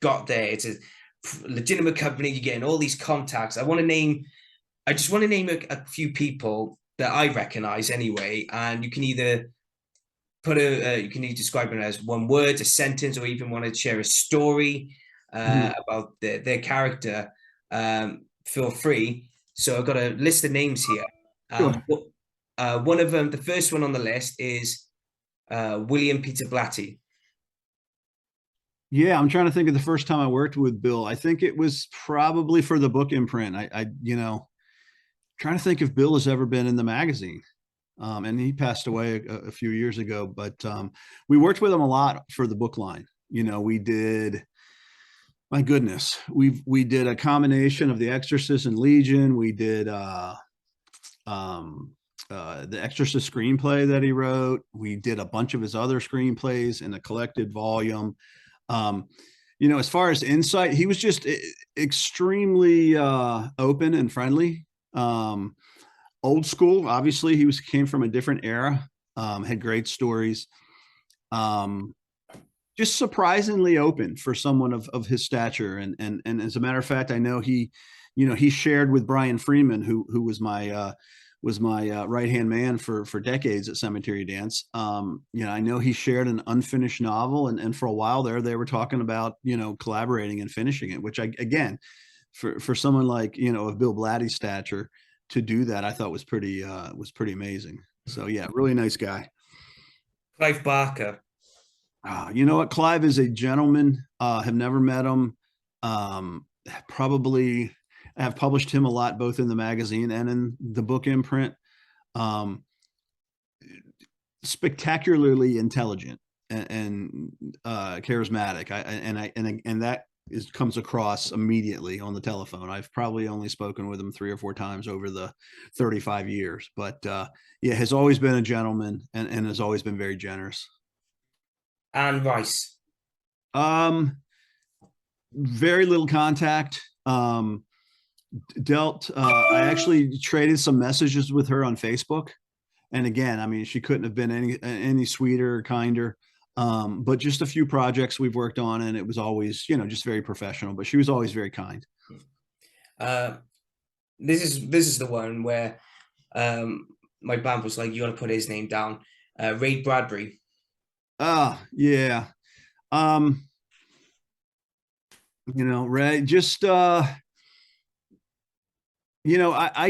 got there. It's a legitimate company. You're getting all these contacts. I just want to name a few people that I recognize anyway, and you can either you can either describe it as one word, a sentence, or even want to share a story Mhm. about their character. Feel free. So I've got a list of names here. Sure. One of them, the first one on the list is William Peter Blatty. Yeah, I'm trying to think of the first time I worked with Bill. I think it was probably for the book imprint. Trying to think if Bill has ever been in the magazine. And he passed away a few years ago, but we worked with him a lot for the book line. We did, my goodness, we did a combination of The Exorcist and Legion. We did um, the Exorcist screenplay that he wrote. We did a bunch of his other screenplays in a collected volume. Um, as far as insight, he was just extremely open and friendly. Old school, obviously, came from a different era. Had great stories. Um, just surprisingly open for someone of his stature. And as a matter of fact, I know he shared with Brian Freeman, who was my right hand man for decades at Cemetery Dance. I know he shared an unfinished novel, and for a while there, they were talking about collaborating and finishing it. Which again, for someone like of Bill Blatty's stature to do that, I thought was pretty amazing. So yeah, really nice guy. Clive Barker. You know what? Clive is a gentleman. Have never met him. Probably have published him a lot, both in the magazine and in the book imprint. Um, Spectacularly intelligent and charismatic. And that comes across immediately on the telephone. I've probably only spoken with him 3 or 4 times over the 35 years, but yeah, has always been a gentleman and has always been very generous. Anne Rice. Um, very little contact. I actually traded some messages with her on Facebook. And again, I mean, she couldn't have been any sweeter or kinder. But just a few projects we've worked on, and it was always, just very professional. But she was always very kind. Uh, this is the one where my band was like, "You got to put his name down." Ray Bradbury. Yeah. Um, Ray, just I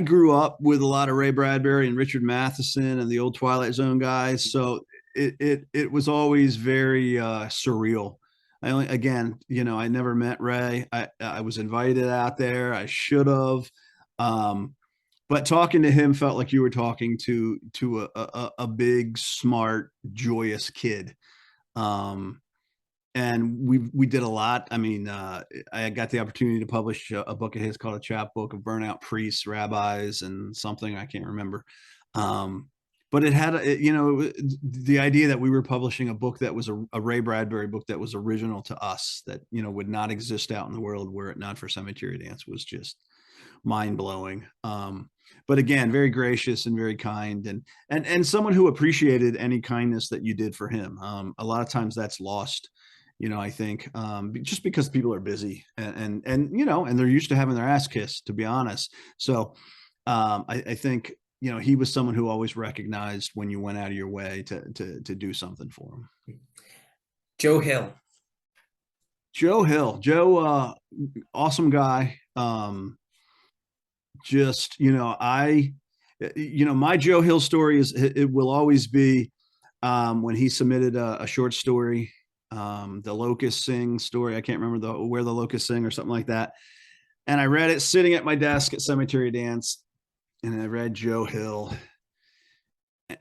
grew up with a lot of Ray Bradbury and Richard Matheson and the old Twilight Zone guys, so it was always very surreal. I never met Ray. I was invited out there. I should have, but talking to him felt like you were talking to a big, smart, joyous kid. Um, and we did a lot. I mean, I got the opportunity to publish a book of his called a chapbook of burnout priests, rabbis, and something I can't remember. Um, but it had, the idea that we were publishing a book that was a Ray Bradbury book that was original to us, that would not exist out in the world were it not for Cemetery Dance, was just mind blowing. But again, very gracious and very kind, and someone who appreciated any kindness that you did for him. A lot of times that's lost, I think, just because people are busy and they're used to having their ass kissed, to be honest. So I think he was someone who always recognized when you went out of your way to do something for him. Joe Hill. Joe, awesome guy. Just my Joe Hill story it will always be when he submitted a short story, the Locust Sing story. I can't remember where the Locust Sing or something like that. And I read it sitting at my desk at Cemetery Dance, and I read Joe Hill,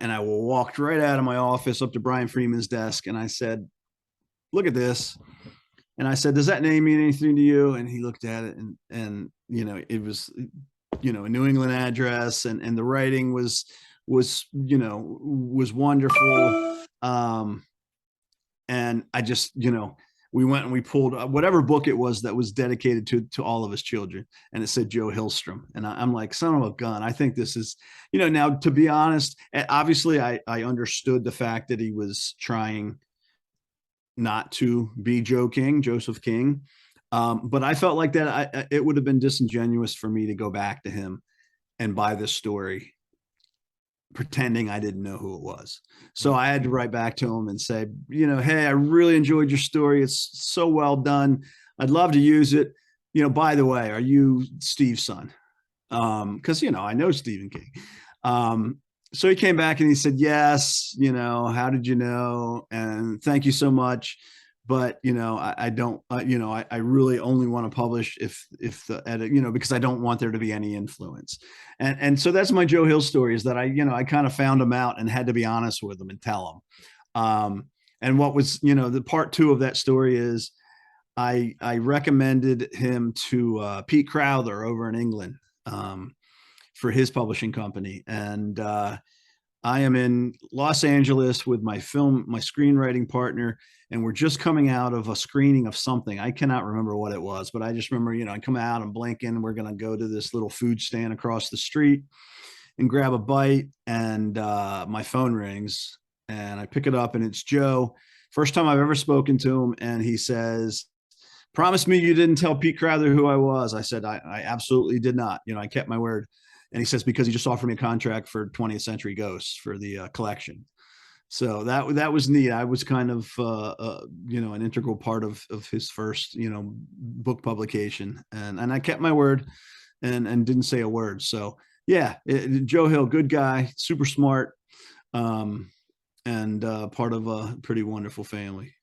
and I walked right out of my office up to Brian Freeman's desk, and I said, "Look at this." And I said, "Does that name mean anything to you?" And he looked at it, and it was a New England address, and the writing was wonderful. And I just, we went and we pulled whatever book it was that was dedicated to all of his children, and it said Joe Hillstrom, and I'm like, son of a gun, I think this is, now, to be honest, obviously I understood the fact that he was trying not to be Joseph King, But I felt like that it would have been disingenuous for me to go back to him and buy this story pretending I didn't know who it was. So I had to write back to him and say, hey, I really enjoyed your story. It's so well done. I'd love to use it. By the way, are you Steve's son? Because I know Stephen King. So he came back and he said, yes, how did you know? And thank you so much. But I don't, I really only want to publish if the edit, because I don't want there to be any influence. And so that's my Joe Hill story, is that I kind of found him out and had to be honest with him and tell him. And what was, the part two of that story is I recommended him to Pete Crowther over in England for his publishing company. And I am in Los Angeles with my screenwriting partner, and we're just coming out of a screening of something. I cannot remember what it was, but I just remember, I come out and blinking. We're going to go to this little food stand across the street and grab a bite. And my phone rings and I pick it up, and it's Joe. First time I've ever spoken to him. And he says, promise me you didn't tell Pete Crowther who I was. I said, I absolutely did not. I kept my word. And he says, because he just offered me a contract for 20th Century Ghosts for the collection. So that was neat. I was kind of, an integral part of his first, book publication. And I kept my word and didn't say a word. So yeah, Joe Hill, good guy, super smart, and part of a pretty wonderful family.